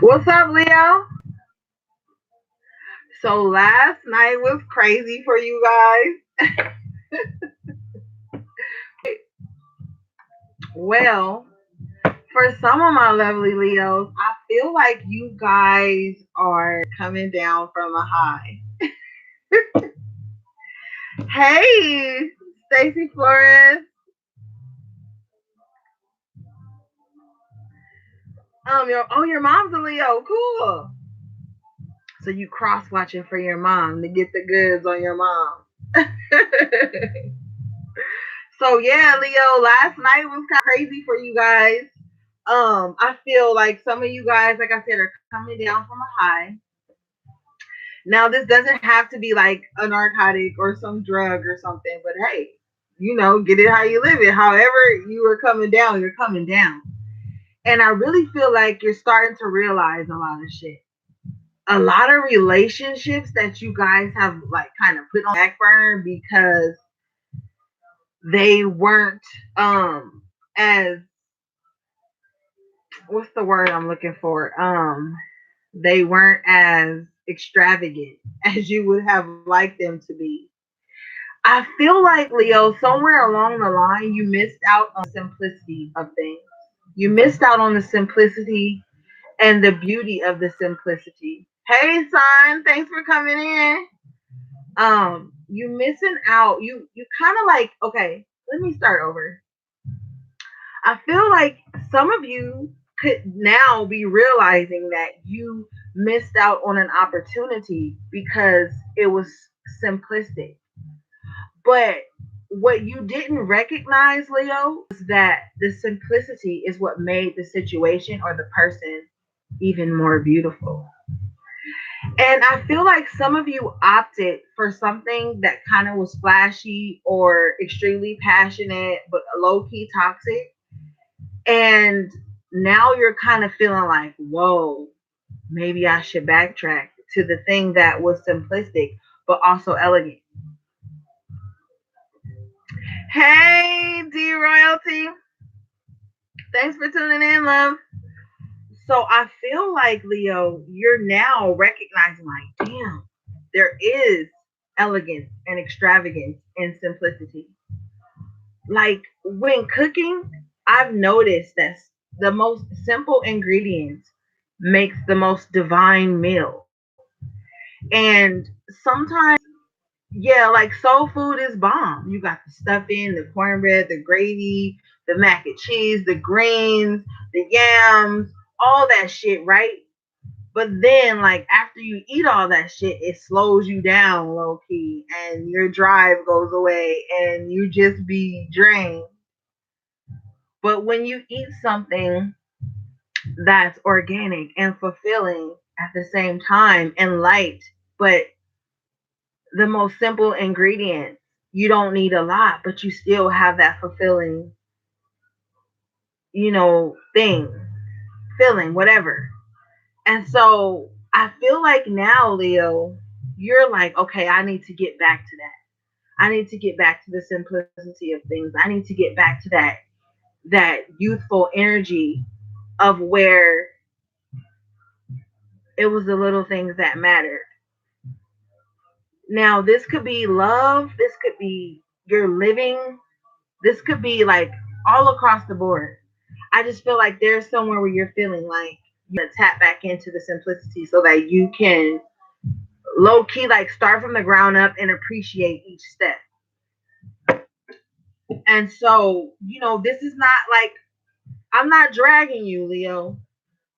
What's up, Leo? So last night was crazy for you guys. Well, for some of my lovely Leos, I feel like you guys are coming down from a high. Hey, Stacy Flores. Your mom's a Leo. Cool. So you cross watching for your mom to get the goods on your mom. So yeah, Leo, last night was kind of crazy for you guys. I feel like some of you guys, like I said, are coming down from a high. Now, this doesn't have to be like a narcotic or some drug or something, but hey, get it how you live it. However, you are coming down, you're coming down. And I really feel like you're starting to realize a lot of shit. A lot of relationships that you guys have like kind of put on the back burner because they weren't as what's the word I'm looking for? They weren't as extravagant as you would have liked them to be. I feel like Leo, somewhere along the line, you missed out on the simplicity of things. You missed out on the simplicity and the beauty of the simplicity. Hey, son, thanks for coming in. You missing out. You kind of like okay. Let me start over. I feel like some of you could now be realizing that you missed out on an opportunity because it was simplistic. But what you didn't recognize, Leo, is that the simplicity is what made the situation or the person even more beautiful. And I feel like some of you opted for something that kind of was flashy or extremely passionate, but low key toxic. And now you're kind of feeling like, whoa, maybe I should backtrack to the thing that was simplistic, but also elegant. Hey, D Royalty. Thanks for tuning in, love. So I feel like, Leo, you're now recognizing, like, damn, there is elegance and extravagance in simplicity. Like when cooking, I've noticed that the most simple ingredients makes the most divine meal. And sometimes, yeah, like soul food is bomb. You got the stuffing, the cornbread, the gravy, the mac and cheese, the greens, the yams, all that shit, right? But then, like, after you eat all that shit, it slows you down low key, and your drive goes away, and you just be drained. But when you eat something that's organic and fulfilling at the same time and light, but the most simple ingredients, you don't need a lot, but you still have that fulfilling, thing, feeling, whatever. And so I feel like now, Leo, you're like, okay, I need to get back to that. I need to get back to the simplicity of things. I need to get back to that youthful energy of where it was the little things that mattered. Now, this could be love, this could be your living, this could be like all across the board. I just feel like there's somewhere where you're feeling like you gotta tap back into the simplicity so that you can low key like start from the ground up and appreciate each step. And so, this is not like I'm not dragging you, Leo.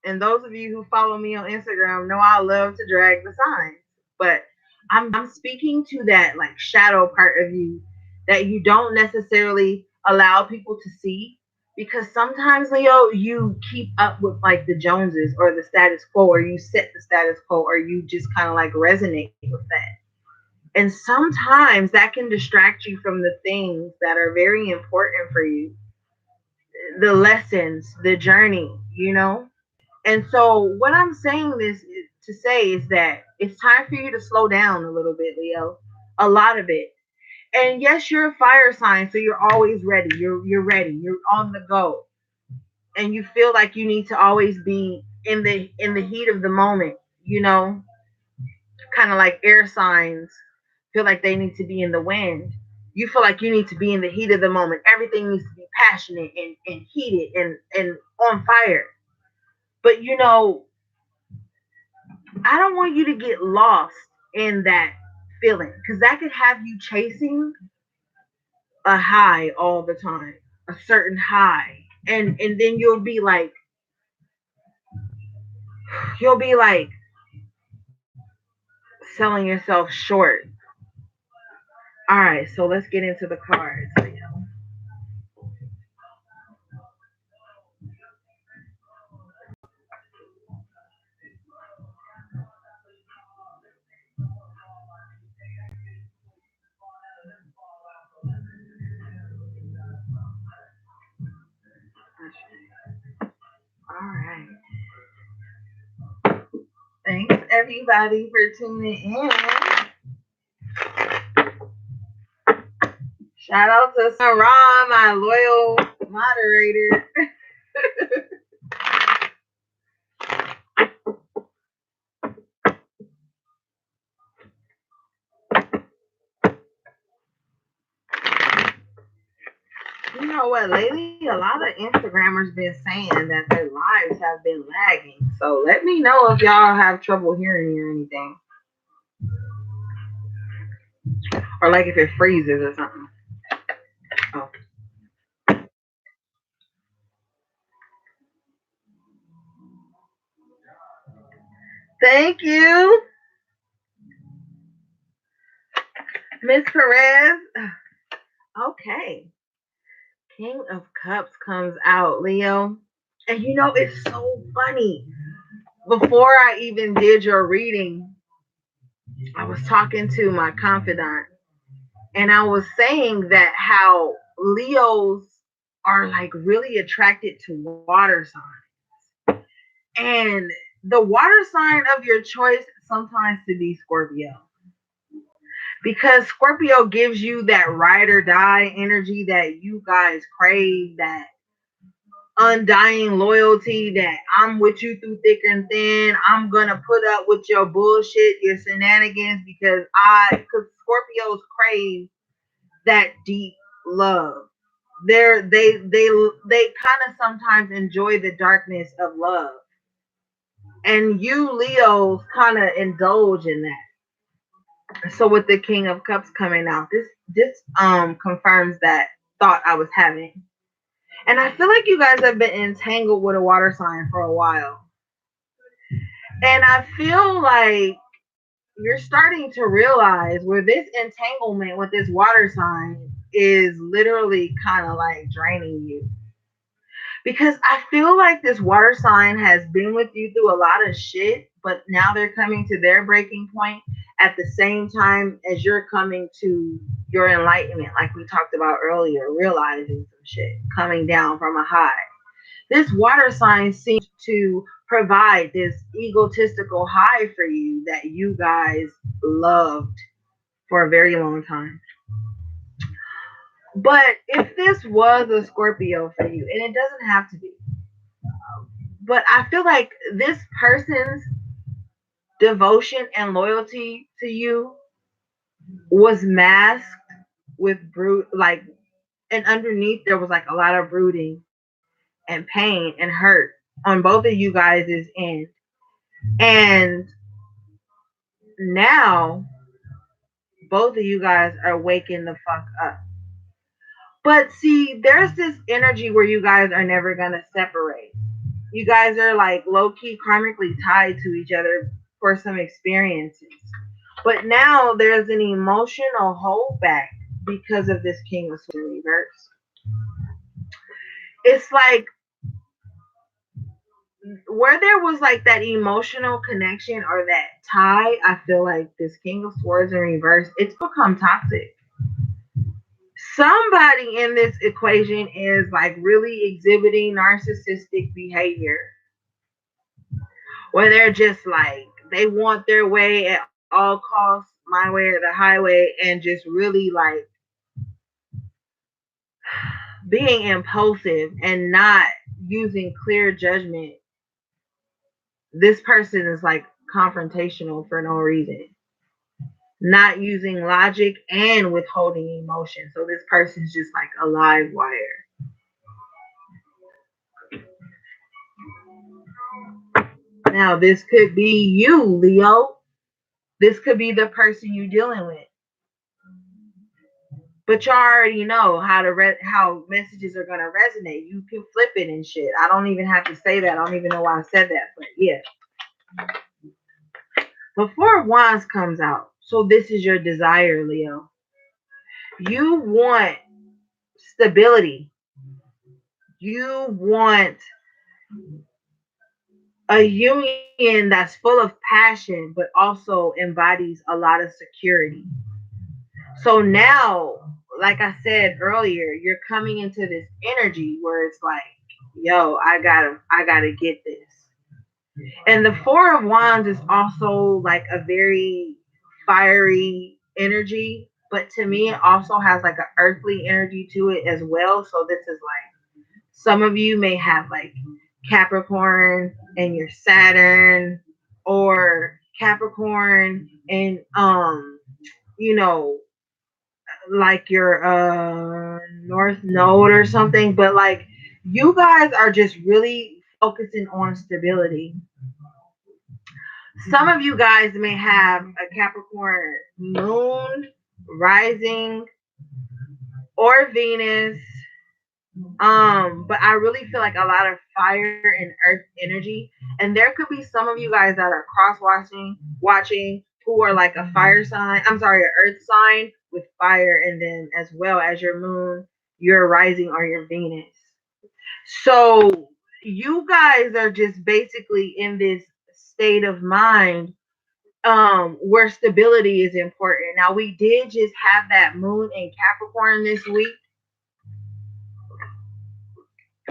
And those of you who follow me on Instagram know I love to drag the signs. But I'm speaking to that like shadow part of you that you don't necessarily allow people to see because sometimes, Leo, you keep up with like the Joneses or the status quo, or you set the status quo, or you just kind of like resonate with that. And sometimes that can distract you from the things that are very important for you, the lessons, the journey. And so what I'm saying to say is that it's time for you to slow down a little bit, Leo. A lot of it. And yes, you're a fire sign, so you're always ready. You're ready. You're on the go. And you feel like you need to always be in the heat of the moment, you know, kind of like air signs feel like they need to be in the wind. You feel like you need to be in the heat of the moment. Everything needs to be passionate and heated and on fire. But you know, I don't want you to get lost in that feeling because that could have you chasing a high all the time, a certain high. And then you'll be like selling yourself short. All right, so let's get into the cards. All right. Thanks everybody for tuning in. Shout out to Sarah, my loyal moderator. You know what? Lately, a lot of Instagrammers been saying that their lives have been lagging. So let me know if y'all have trouble hearing me or anything, or like if it freezes or something. Oh, thank you, Miss Perez. Okay, King of Cups comes out, Leo, and you know it's so funny. Before I even did your reading, I was talking to my confidant and I was saying that how Leos are like really attracted to water signs. And the water sign of your choice sometimes to be Scorpio. Because Scorpio gives you that ride or die energy that you guys crave, that undying loyalty that I'm with you through thick and thin. I'm gonna put up with your bullshit, your shenanigans because Scorpios crave that deep love. They kind of sometimes enjoy the darkness of love, and you Leos kind of indulge in that. So with the King of Cups coming out, this confirms that thought I was having. And I feel like you guys have been entangled with a water sign for a while. And I feel like you're starting to realize where this entanglement with this water sign is literally kind of like draining you. Because I feel like this water sign has been with you through a lot of shit, but now they're coming to their breaking point at the same time as you're coming to your enlightenment, like we talked about earlier, realizing some shit, coming down from a high. This water sign seems to provide this egotistical high for you that you guys loved for a very long time. But if this was a Scorpio for you, and it doesn't have to be, but I feel like this person's devotion and loyalty to you was masked with like, and underneath there was like a lot of brooding and pain and hurt on both of you guys' end. And now both of you guys are waking the fuck up. But see, there's this energy where you guys are never gonna separate. You guys are like low key karmically tied to each other for some experiences. But now there's an emotional holdback because of this King of Swords in reverse. It's like where there was like that emotional connection or that tie, I feel like this King of Swords in reverse, it's become toxic. Somebody in this equation is like really exhibiting narcissistic behavior. where they're just like they want their way at all costs, my way or the highway, and just really like being impulsive and not using clear judgment. This person is like confrontational for no reason, not using logic and withholding emotion. So this person's just like a live wire. Now, this could be you, Leo. This could be the person you're dealing with. But you already know how messages are gonna resonate. You can flip it and shit. I don't even have to say that. I don't even know why I said that, but yeah. Before Wands comes out, so this is your desire, Leo. You want stability. You want a union that's full of passion, but also embodies a lot of security. So now, like I said earlier, you're coming into this energy where it's like, yo, I gotta get this. And the Four of Wands is also like a very fiery energy, but to me, it also has like an earthly energy to it as well. So this is like some of you may have like Capricorn and your Saturn, or Capricorn and you know, like your North Node or something, but like you guys are just really focusing on stability. Some of you guys may have a Capricorn moon, rising, or Venus. But I really feel like a lot of fire and earth energy. And there could be some of you guys that are watching who are like a fire sign. I'm sorry, an earth sign with fire, and then as well as your moon, your rising, or your Venus. So you guys are just basically in this state of mind where stability is important. Now we did just have that moon in Capricorn this week.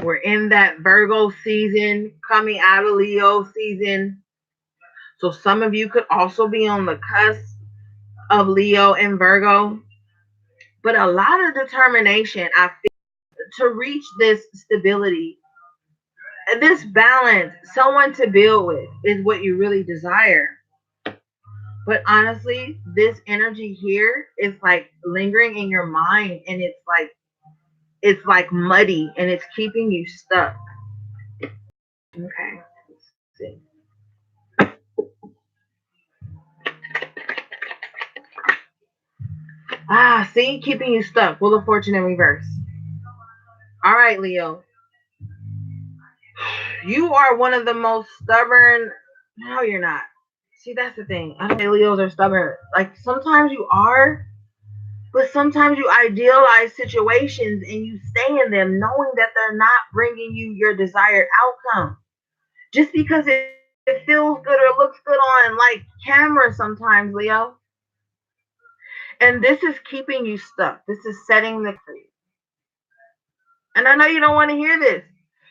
We're in that Virgo season, coming out of Leo season. So some of you could also be on the cusp of Leo and Virgo. But a lot of determination, I feel, to reach this stability, this balance, someone to build with is what you really desire. But honestly, this energy here is like lingering in your mind, and it's like muddy and it's keeping you stuck. Okay. Let's see. Ah, see, keeping you stuck. Wheel of Fortune in reverse. All right, Leo. You are one of the most stubborn. No, you're not. See, that's the thing. I don't say Leos are stubborn. Like sometimes you are, but sometimes you idealize situations and you stay in them knowing that they're not bringing you your desired outcome. Just because it feels good or looks good on like camera sometimes, Leo. And this is keeping you stuck. This is setting the for you. And I know you don't want to hear this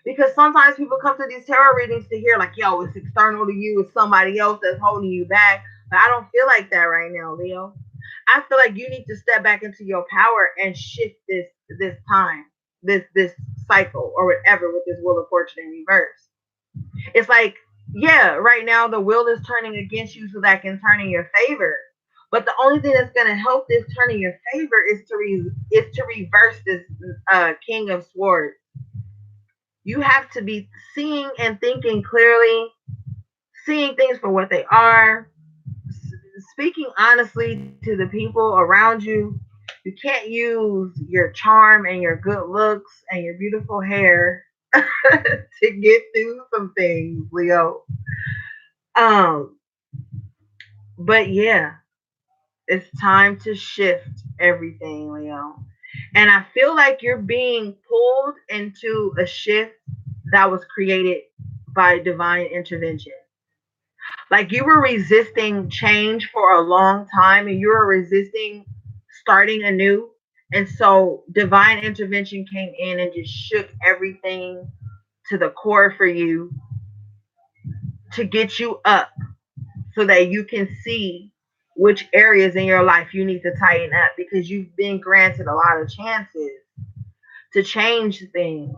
because sometimes people come to these tarot readings to hear, like, yo, it's external to you, it's somebody else that's holding you back. But I don't feel like that right now, Leo. I feel like you need to step back into your power and shift this time, this cycle or whatever with this Wheel of Fortune in reverse. It's like, yeah, right now the wheel is turning against you so that can turn in your favor. But the only thing that's going to help this turn in your favor is to reverse this King of Swords. You have to be seeing and thinking clearly, seeing things for what they are, speaking honestly to the people around you. You can't use your charm and your good looks and your beautiful hair to get through some things, Leo. Um, but yeah, it's time to shift everything, Leo. And I feel like you're being pulled into a shift that was created by divine intervention. Like you were resisting change for a long time and you were resisting starting anew. And so divine intervention came in and just shook everything to the core for you. to get you up so that you can see which areas in your life you need to tighten up, because you've been granted a lot of chances to change things.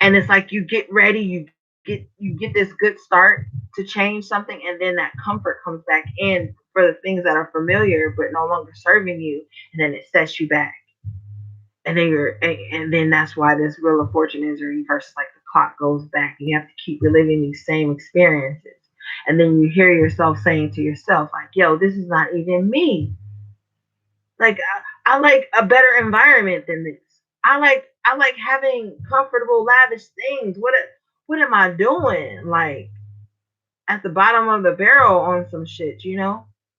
And it's like you get ready, you get this good start to change something, and then that comfort comes back in for the things that are familiar but no longer serving you, and then it sets you back. And then that's why this Wheel of Fortune is reversed. Like the clock goes back and you have to keep reliving these same experiences, and then you hear yourself saying to yourself like, yo, this is not even me. Like I like a better environment than this. I like having comfortable lavish things. What am I doing like at the bottom of the barrel on some shit?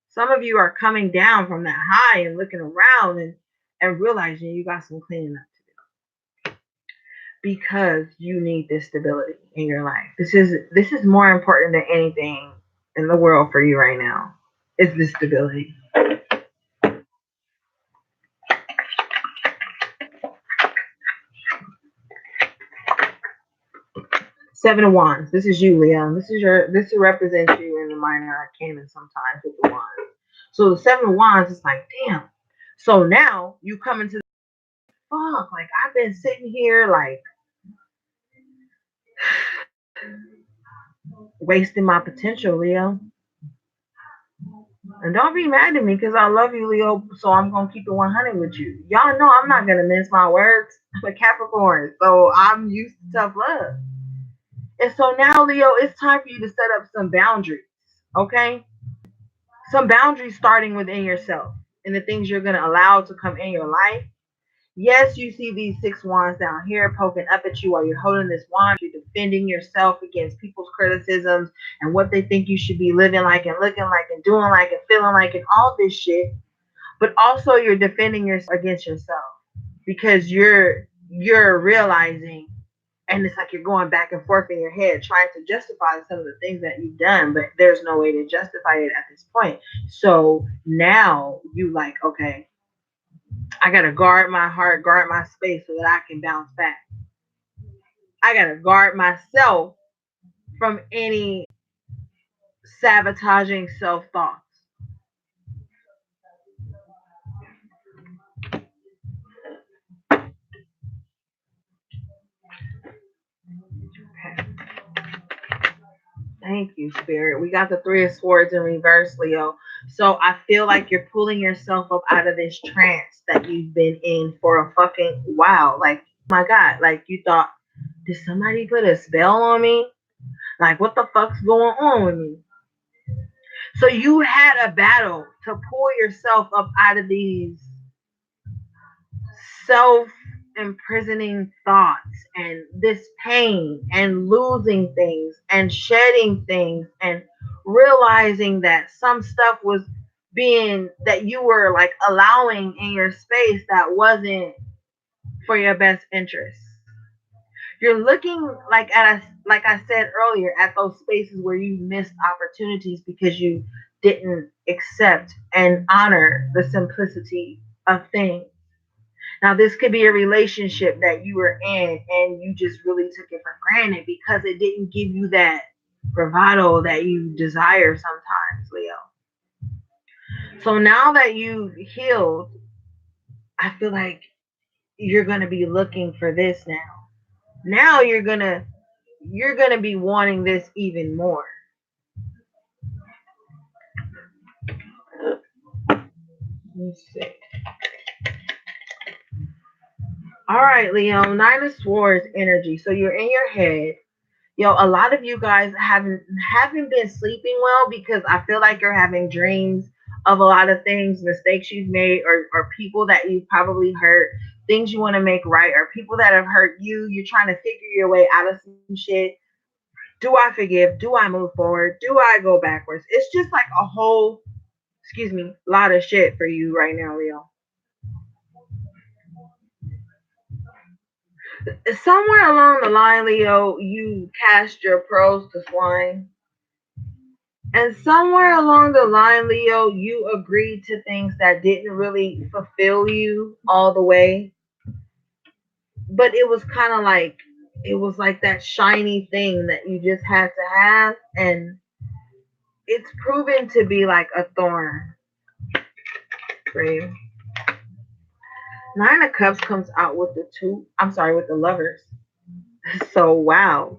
Some of you are coming down from that high and looking around and realizing you got some cleaning up to do, because you need this stability in your life. This is more important than anything in the world for you right now. Is this stability. 7 of Wands. This is you, Leo. This represents you in the minor arcana sometimes with the wands. So the 7 of Wands is like, damn. So now you come into the fuck. Like I've been sitting here like wasting my potential, Leo. And don't be mad at me because I love you, Leo. So I'm gonna keep it 100 with you. Y'all know I'm not gonna mince my words. I'm a Capricorn, so I'm used to tough love. And so now, Leo, it's time for you to set up some boundaries. Okay, some boundaries starting within yourself and the things you're gonna allow to come in your life. Yes, you see these 6 wands down here poking up at you while you're holding this wand. You're defending yourself against people's criticisms and what they think you should be living like and looking like and doing like and feeling like and all this shit. But also you're defending yourself against yourself because you're realizing, and it's like you're going back and forth in your head trying to justify some of the things that you've done, but there's no way to justify it at this point. So now you like, okay, I gotta guard my heart, guard my space so that I can bounce back. I gotta guard myself from any sabotaging self thoughts. Okay. Thank you, Spirit. We got the 3 of Swords in reverse, Leo. So I feel like you're pulling yourself up out of this trance that you've been in for a fucking while. Like, my God, like you thought, did somebody put a spell on me? Like, what the fuck's going on with me? So you had a battle to pull yourself up out of these self imprisoning thoughts and this pain and losing things and shedding things and realizing that some stuff was being that you were like allowing in your space that wasn't for your best interest. You're looking like at us, like I said earlier, at those spaces where you missed opportunities because you didn't accept and honor the simplicity of things. Now, this could be a relationship that you were in and you just really took it for granted because it didn't give you that bravado that you desire sometimes, Leo. So now that you healed, I feel like you're going to be looking for this now. Now you're going to be wanting this even more. Let's see. All right, Leo, 9 of Swords energy. So you're in your head. A lot of you guys haven't been sleeping well because I feel like you're having dreams of a lot of things, mistakes you've made, or people that you've probably hurt, things you want to make right, or people that have hurt you. You're trying to figure your way out of some shit. Do I forgive? Do I move forward? Do I go backwards? It's just like a whole, excuse me, lot of shit for you right now, Leo. Somewhere along the line, Leo, you cast your pearls to swine. And somewhere along the line, Leo, you agreed to things that didn't really fulfill you all the way. But it was kind of like It was like that shiny thing that you just had to have, and it's proven to be like a thorn for you. Nine of Cups comes out with the two. I'm sorry, with the Lovers. So wow.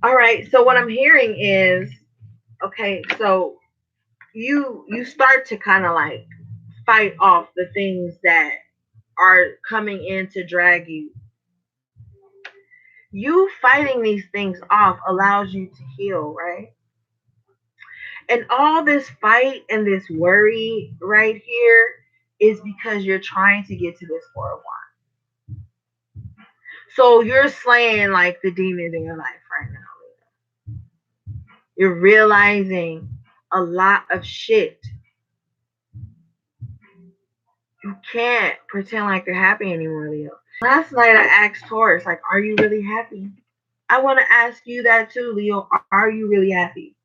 All right. So what I'm hearing is okay. So you start to kind of like fight off the things that are coming in to drag you. You fighting these things off allows you to heal, right? And all this fight and this worry right here is because you're trying to get to this Four of Wands. So you're slaying like the demons in your life right now. You're realizing a lot of shit. You can't pretend like you're happy anymore, Leo. Last night I asked Taurus, like, are you really happy? I want to ask you that too, Leo. Are you really happy?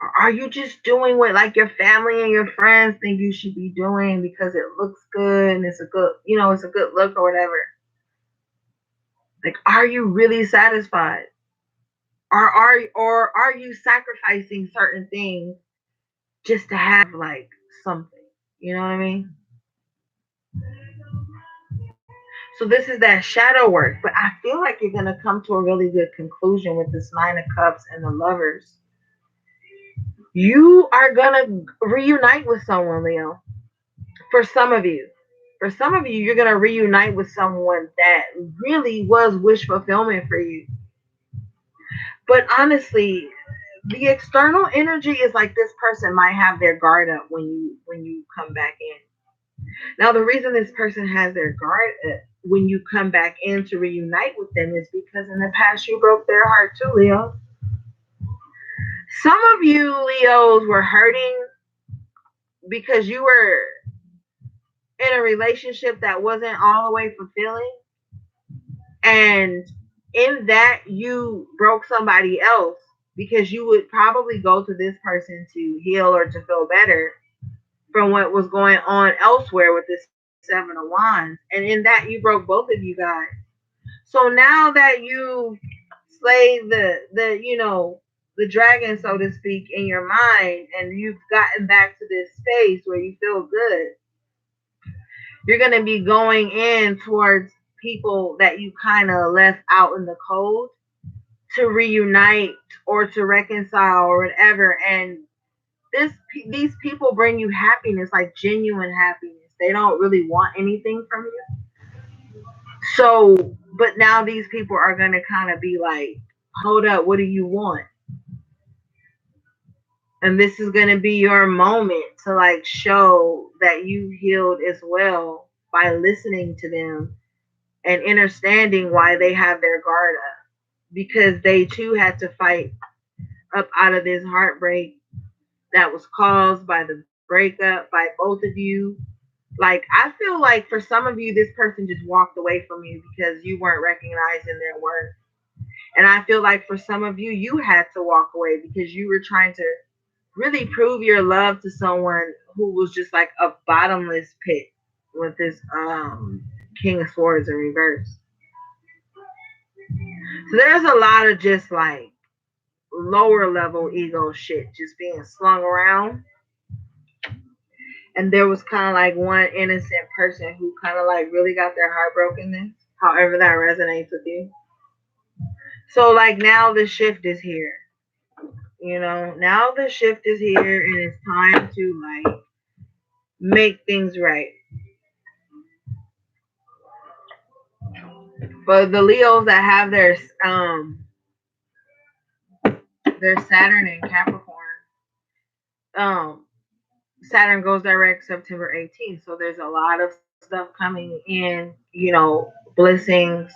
Or are you just doing what like your family and your friends think you should be doing because it looks good and it's a good, it's a good look or whatever? Like, are you really satisfied? Or are you sacrificing certain things just to have like something? You know what I mean? So this is that shadow work, but I feel like you're gonna come to a really good conclusion with this Nine of Cups and the Lovers. You are gonna reunite with someone, Leo. For some of you. For some of you, you're gonna reunite with someone that really was wish fulfillment for you. But honestly, the external energy is like this person might have their guard up when you come back in. Now, the reason this person has their guard up when you come back in to reunite with them is because in the past you broke their heart too, Leo. Some of you Leos were hurting because you were in a relationship that wasn't all the way fulfilling, and in that you broke somebody else because you would probably go to this person to heal or to feel better from what was going on elsewhere with this Seven of Wands, and in that you broke both of you guys. So now that you slayed the dragon, so to speak, in your mind, and you've gotten back to this space where you feel good, you're going to be going in towards people that you kind of left out in the cold to reunite or to reconcile or whatever. And this these people bring you happiness, like genuine happiness. They don't really want anything from you. So, but now these people are going to kind of be like, hold up, what do you want? And this is going to be your moment to like show that you healed as well by listening to them and understanding why they have their guard up, because they too had to fight up out of this heartbreak that was caused by the breakup by both of you. Like, I feel like for some of you, this person just walked away from you because you weren't recognizing their worth. And I feel like for some of you, you had to walk away because you were trying to really prove your love to someone who was just like a bottomless pit with this King of Swords in reverse. So there's a lot of just like lower level ego shit just being slung around. And there was kind of like one innocent person who kind of like really got their heart broken this, however that resonates with you. So like now the shift is here. Now the shift is here and it's time to like make things right. But the Leos that have their Saturn in Capricorn, um Saturn goes direct September 18th. So there's a lot of stuff coming in, blessings,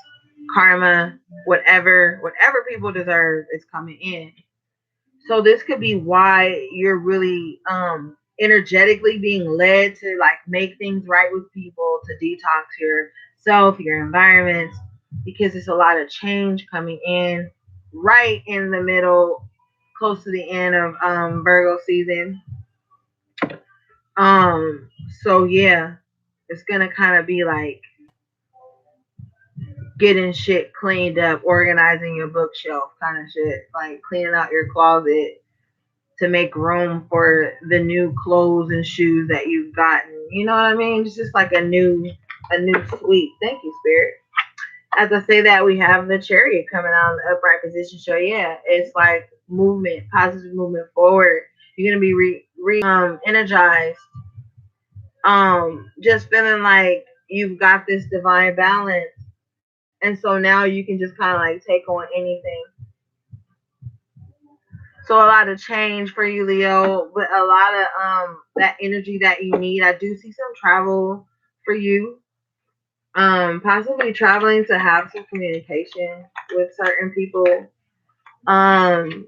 karma, whatever people deserve is coming in. So this could be why you're really energetically being led to like make things right with people, to detox yourself, your environment, because it's a lot of change coming in right in the middle, close to the end of Virgo season. Um, so yeah, it's gonna kind of be like getting shit cleaned up, organizing your bookshelf kind of shit, like cleaning out your closet to make room for the new clothes and shoes that you've gotten. You know what I mean? It's just like a new sweep. Thank you, Spirit. As I say that, we have the chariot coming out in the upright position. So yeah, it's like movement, positive movement forward. You're gonna be energized. Just feeling like you've got this divine balance, and so now you can just kind of like take on anything. So a lot of change for you, Leo, but a lot of that energy that you need. I do see some travel for you. Possibly traveling to have some communication with certain people. Um,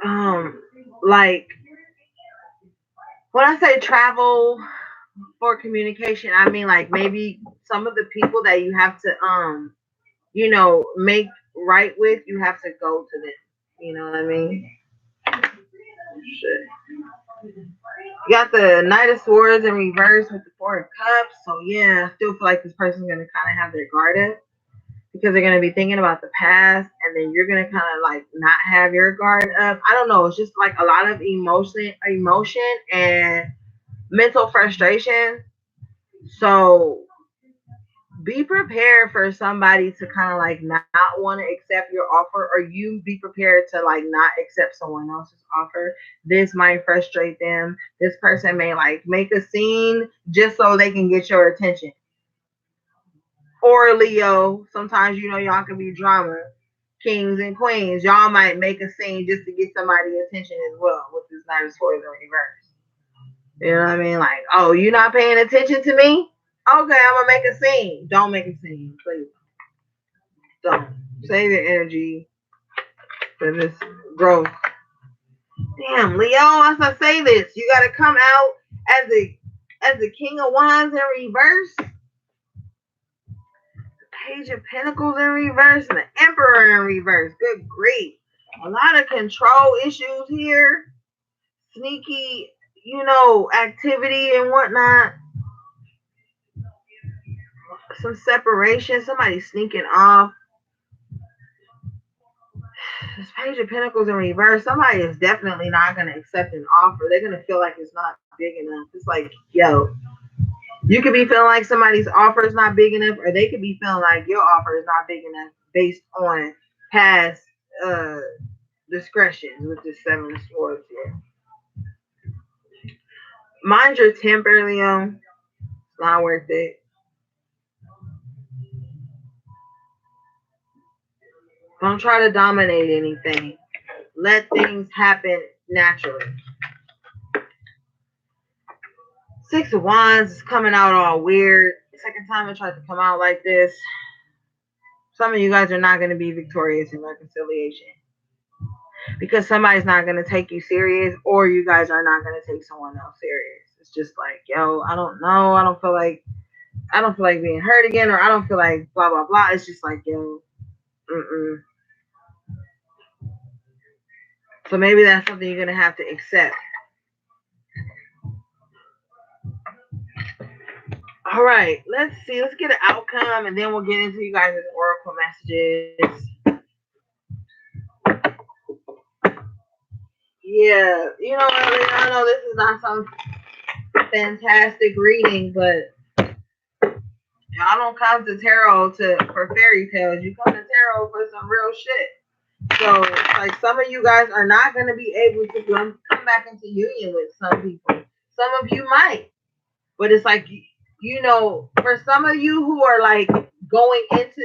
um, like when I say travel for communication, I mean like maybe some of the people that you have to make right with, you have to go to them. You know what I mean? Shit. You got the Knight of Swords in reverse with the Four of Cups. So yeah, I still feel like this person's gonna kind of have their guard up because they're gonna be thinking about the past, and then you're gonna kind of like not have your guard up. I don't know. It's just like a lot of emotion, and mental frustration. So be prepared for somebody to kind of like not want to accept your offer, or you be prepared to like not accept someone else's offer. This might frustrate them. This person may like make a scene just so they can get your attention. Or Leo, sometimes y'all can be drama kings and queens. Y'all might make a scene just to get somebody's attention as well with this Knight of Swords in reverse. You know what I mean? Like, oh, you're not paying attention to me? Okay, I'm gonna make a scene. Don't make a scene, please. Don't. Save your energy for this growth. Damn, Leo, as I say this, you gotta come out as the King of Wands in reverse, Page of Pentacles in reverse, and the Emperor in reverse. Good grief. A lot of control issues here. Sneaky, activity and whatnot. Some separation. Somebody sneaking off. This Page of Pentacles in reverse. Somebody is definitely not going to accept an offer. They're going to feel like it's not big enough. It's like, yo, you could be feeling like somebody's offer is not big enough, or they could be feeling like your offer is not big enough based on past uh discretions with this Seven of Swords here. Mind your temper, Leo. It's not worth it. Don't try to dominate anything. Let things happen naturally. Six of Wands is coming out all weird. Second time it tried to come out like this. Some of you guys are not going to be victorious in reconciliation because somebody's not going to take you serious, or you guys are not going to take someone else serious. It's just like, yo, I don't know. I don't feel like being hurt again, or I don't feel like blah, blah, blah. It's just like, yo, mm-mm. So maybe that's something you're going to have to accept. All right, let's see. Let's get an outcome, and then we'll get into you guys' oracle messages. Yeah, I know this is not some fantastic reading, but y'all don't come to tarot for fairy tales. You come to tarot for some real shit. So, like, some of you guys are not going to be able to come back into union with some people. Some of you might, but it's like, for some of you who are like going into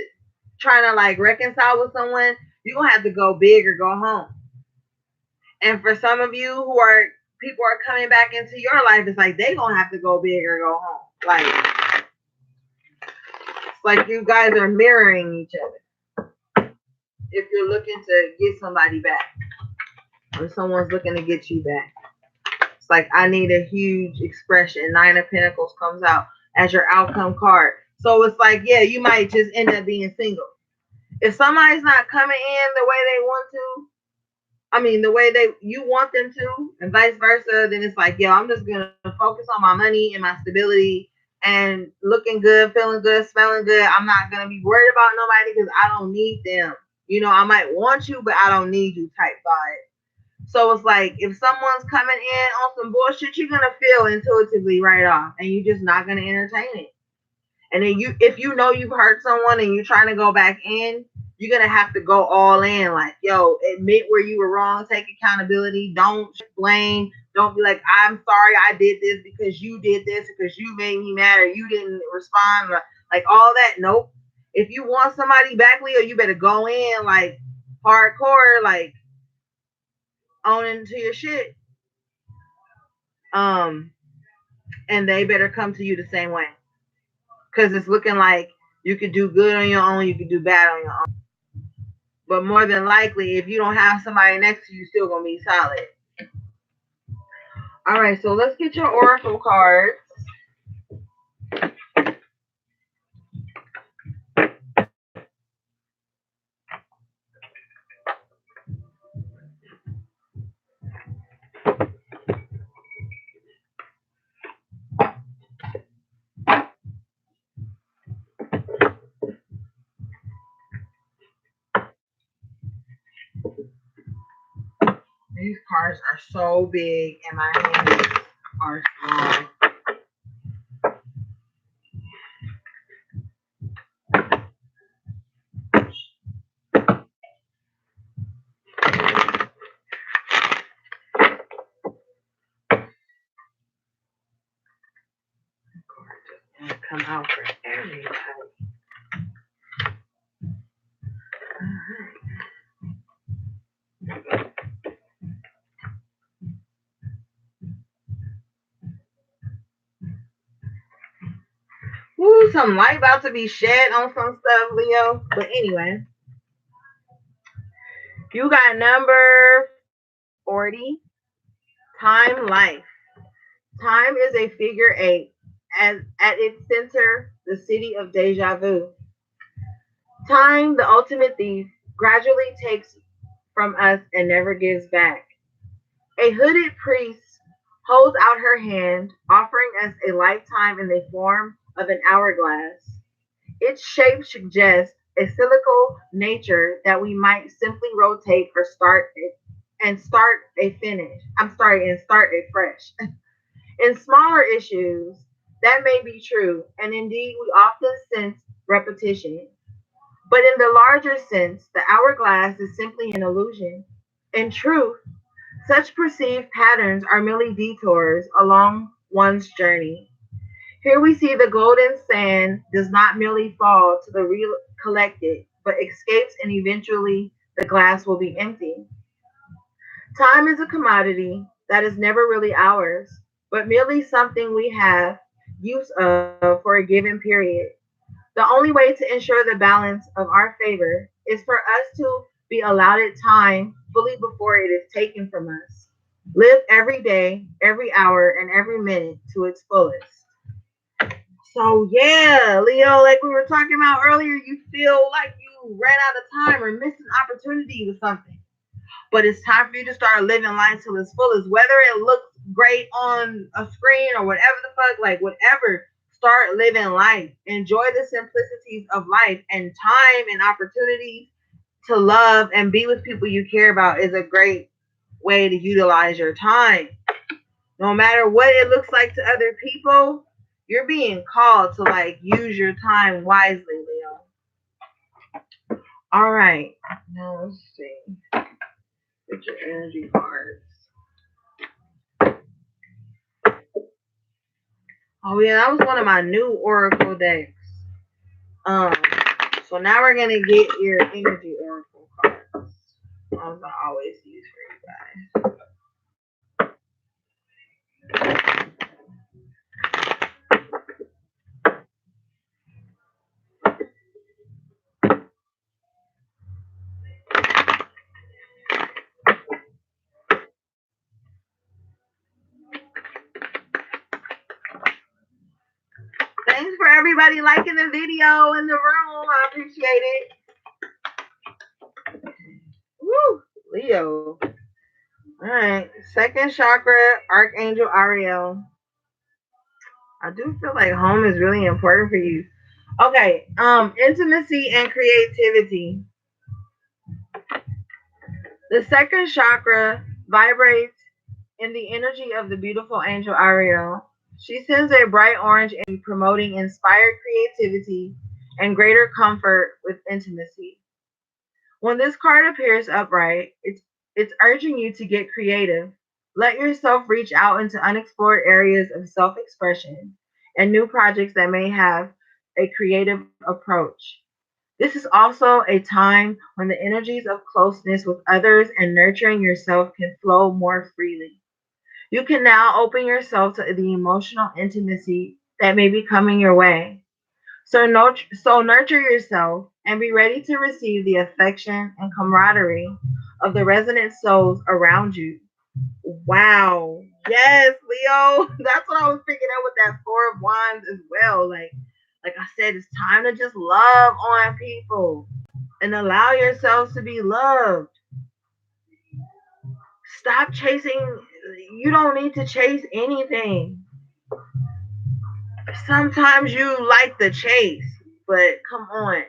trying to like reconcile with someone, you're going to have to go big or go home. And for some of you who are people are coming back into your life, it's like they gonna have to go big or go home. It's like you guys are mirroring each other. If you're looking to get somebody back, or someone's looking to get you back, it's like I need a huge expression. Nine of Pentacles comes out as your outcome card. So it's like, yeah, you might just end up being single. If somebody's not coming in the way they want to, the way you want them to, and vice versa, then it's like, yo, I'm just gonna focus on my money and my stability and looking good, feeling good, smelling good. I'm not gonna be worried about nobody because I don't need them. You know, I might want you, but I don't need you type vibe. So it's like if someone's coming in on some bullshit, you're gonna feel intuitively right off, and you're just not gonna entertain it. And then if you know you've hurt someone and you're trying to go back in, you're gonna have to go all in. Like, yo, admit where you were wrong, take accountability, don't blame, don't be like, I'm sorry I did this because you did this, because you made me mad or you didn't respond, like all that. Nope. If you want somebody back, Leo, you better go in like hardcore, like owning to your shit. Um, and they better come to you the same way. Because it's looking like you could do good on your own, you could do bad on your own. But more than likely, if you don't have somebody next to you, still gonna be solid. All right, so let's get your oracle cards. These cards are so big, and my hands are small. Come out for everybody. Woo, some light about to be shed on some stuff, Leo. But anyway, you got number 40, time life. Time is a figure eight, and at its center, the city of deja vu. Time, the ultimate thief, gradually takes from us and never gives back. A hooded priest holds out her hand, offering us a lifetime in the form of an hourglass. Its shape suggests a cyclical nature that we might simply rotate or start a finish. I'm sorry, and start a fresh. In smaller issues, that may be true, and indeed we often sense repetition. But in the larger sense, the hourglass is simply an illusion. In truth, such perceived patterns are merely detours along one's journey. Here we see the golden sand does not merely fall to the real collected, but escapes and eventually the glass will be empty. Time is a commodity that is never really ours, but merely something we have use of for a given period. The only way to ensure the balance of our favor is for us to be allotted time fully before it is taken from us. Live every day, every hour, and every minute to its fullest. So yeah, Leo, like we were talking about earlier, you feel like you ran out of time or missed an opportunity with something. But it's time for you to start living life till its fullest. Whether it looks great on a screen or whatever the fuck, like whatever, start living life. Enjoy the simplicities of life, and time and opportunity to love and be with people you care about is a great way to utilize your time. No matter what it looks like to other people, you're being called to like use your time wisely, Leo. All right. Now let's see. Get your energy cards. Oh yeah, that was one of my new Oracle decks. Um, so now we're gonna get your energy Oracle cards. Ones I always use for you guys. Thanks for everybody liking the video in the room. I appreciate it. Woo, Leo. All right, second chakra, Archangel Ariel. I do feel like home is really important for you. Okay, intimacy and creativity. The second chakra vibrates in the energy of the beautiful angel Ariel. She sends a bright orange energy promoting inspired creativity and greater comfort with intimacy. When this card appears upright, it's urging you to get creative. Let yourself reach out into unexplored areas of self-expression and new projects that may have a creative approach. This is also a time when the energies of closeness with others and nurturing yourself can flow more freely. You can now open yourself to the emotional intimacy that may be coming your way. So nurture yourself and be ready to receive the affection and camaraderie of the resonant souls around you. Wow. Yes, Leo. That's what I was picking up with that Four of Wands as well. Like I said, it's time to just love on people and allow yourselves to be loved. Stop chasing. You don't need to chase anything. Sometimes you like the chase, but come on.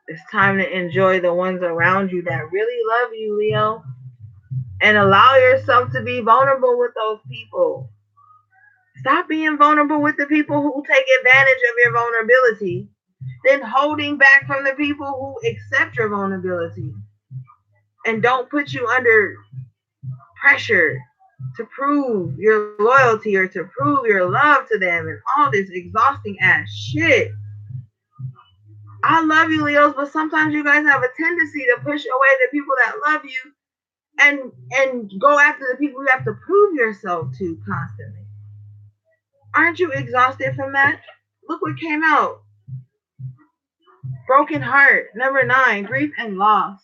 It's time to enjoy the ones around you that really love you, Leo, and allow yourself to be vulnerable with those people. Stop being vulnerable with the people who take advantage of your vulnerability, then holding back from the people who accept your vulnerability and don't put you under pressure to prove your loyalty or to prove your love to them and all this exhausting ass shit. I love you, Leos, but sometimes you guys have a tendency to push away the people that love you and go after the people you have to prove yourself to constantly. Aren't you exhausted from that? Look what came out. Broken heart. Number 9, grief and loss.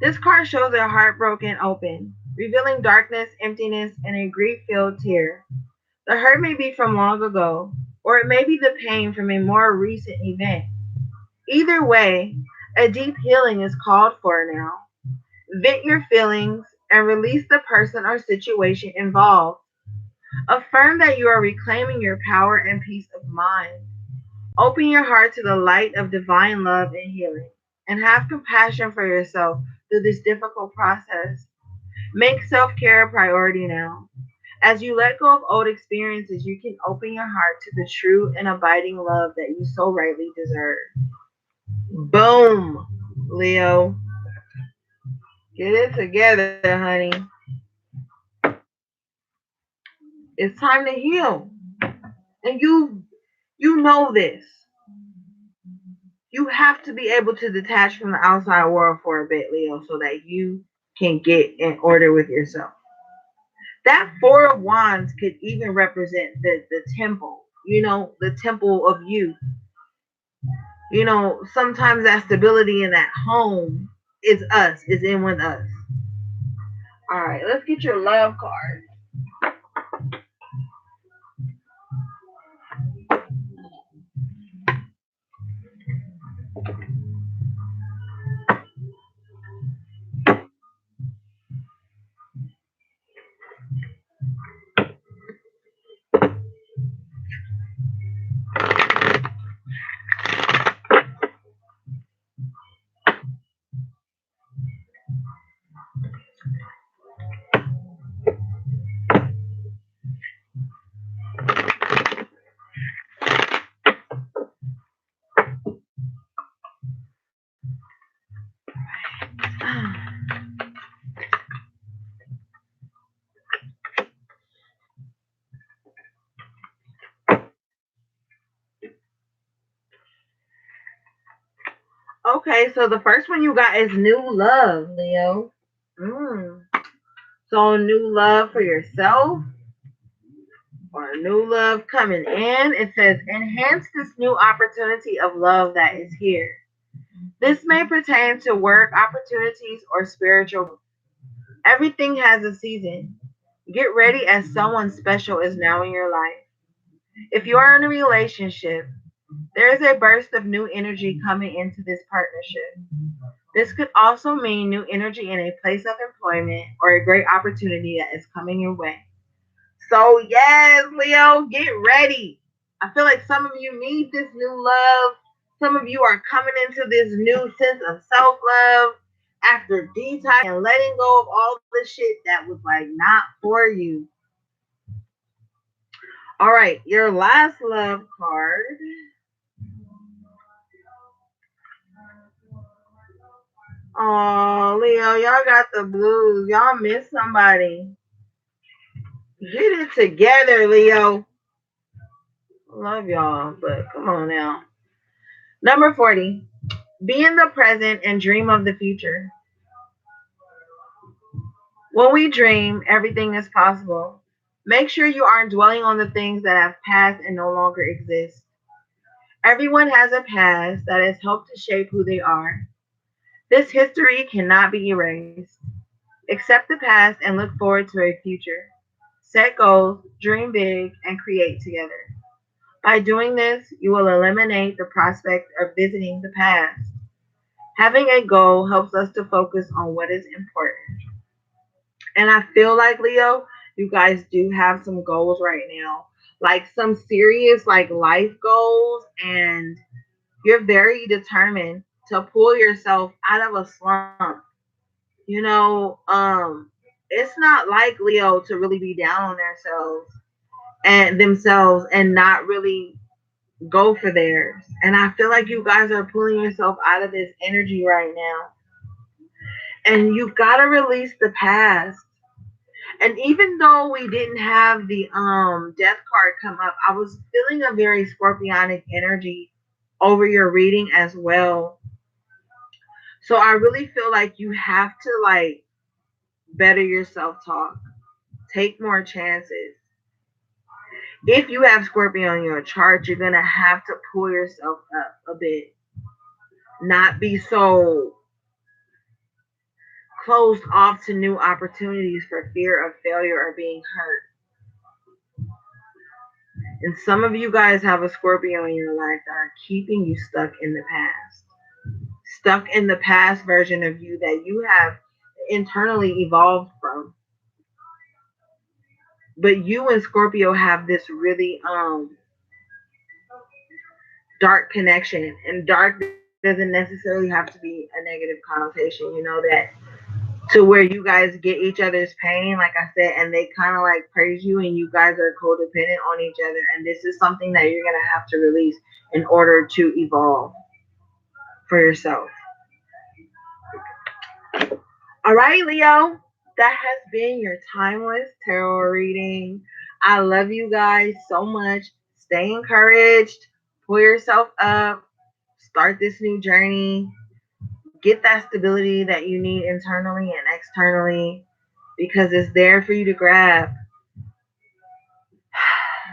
This card shows a heart broken open, revealing darkness, emptiness, and a grief-filled tear. The hurt may be from long ago, or it may be the pain from a more recent event. Either way, a deep healing is called for now. Vent your feelings and release the person or situation involved. Affirm that you are reclaiming your power and peace of mind. Open your heart to the light of divine love and healing, and have compassion for yourself through this difficult process. Make self care a priority now. As you let go of old experiences, you can open your heart to the true and abiding love that you so rightly deserve. Boom, Leo. Get it together, honey. It's time to heal. And you know this. You have to be able to detach from the outside world for a bit, Leo, so that you can get in order with yourself. That Four of Wands could even represent the temple, the temple of you. Sometimes that stability in that home is us, is in with us. All right, let's get your love card. Okay, so the first one you got is new love, Leo. Mm. So new love for yourself or new love coming in. It says enhance this new opportunity of love that is here. This may pertain to work opportunities or spiritual. Everything has a season. Get ready as someone special is now in your life. If you are in a relationship, there is a burst of new energy coming into this partnership. This could also mean new energy in a place of employment or a great opportunity that is coming your way. So yes, Leo, get ready. I feel like some of you need this new love. Some of you are coming into this new sense of self-love after detox and letting go of all the shit that was like not for you. All right, your last love card. Oh, Leo, y'all got the blues. Y'all miss somebody. Get it together, Leo. Love y'all, but come on now. Number 40. Be in the present and dream of the future. When we dream, everything is possible. Make sure you aren't dwelling on the things that have passed and no longer exist. Everyone has a past that has helped to shape who they are. This history cannot be erased. Accept the past and look forward to a future. Set goals, dream big, and create together. By doing this, you will eliminate the prospect of visiting the past. Having a goal helps us to focus on what is important. And I feel like, Leo, you guys do have some goals right now, like some serious like life goals, and you're very determined to pull yourself out of a slump. It's not like Leo to really be down on themselves and not really go for theirs. And I feel like you guys are pulling yourself out of this energy right now. And you've got to release the past. And even though we didn't have the death card come up, I was feeling a very scorpionic energy over your reading as well. So I really feel like you have to like better your self talk. Take more chances. If you have Scorpio on your chart, you're gonna have to pull yourself up a bit. Not be so closed off to new opportunities for fear of failure or being hurt. And some of you guys have a Scorpio in your life that are keeping you stuck in the past. Stuck in the past version of you that you have internally evolved from. But you and Scorpio have this really dark connection. And dark doesn't necessarily have to be a negative connotation. You know that to where you guys get each other's pain, like I said, and they kind of like praise you, and you guys are codependent on each other. And this is something that you're gonna have to release in order to evolve for yourself. All right, Leo, that has been your timeless tarot reading. I love you guys so much. Stay encouraged, pull yourself up, start this new journey, get that stability that you need internally and externally because it's there for you to grab.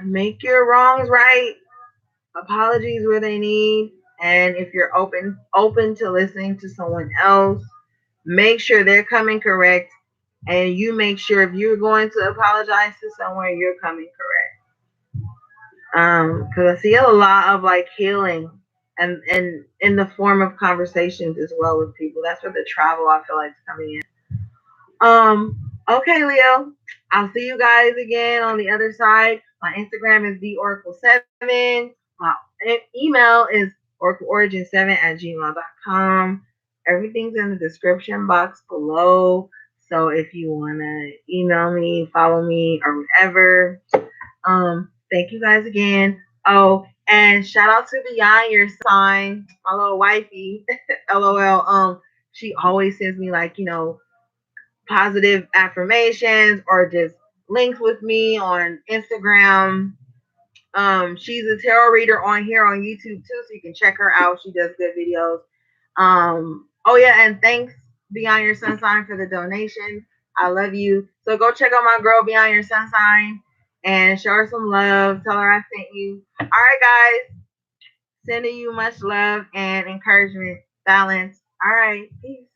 Make your wrongs right, apologies where they need, and if you're open to listening to someone else, make sure they're coming correct, and you make sure if you're going to apologize to someone, you're coming correct. Because I see a lot of like healing and in the form of conversations as well with people. That's where the travel I feel like is coming in. Okay, Leo. I'll see you guys again on the other side. My Instagram is theoracle7. My email is oracleorigin7@gmail.com. Everything's in the description box below. So if you wanna email me, follow me, or whatever. Thank you guys again. Oh, and shout out to Beyond Your Sign, my little wifey. LOL. She always sends me like, positive affirmations or just links with me on Instagram. She's a tarot reader on here on YouTube too, so you can check her out. She does good videos. Oh yeah, and thanks Beyond Your Sun Sign for the donation. I love you. So go check out my girl Beyond Your Sun Sign and show her some love. Tell her I sent you. All right, guys. Sending you much love and encouragement. Balance. All right. Peace.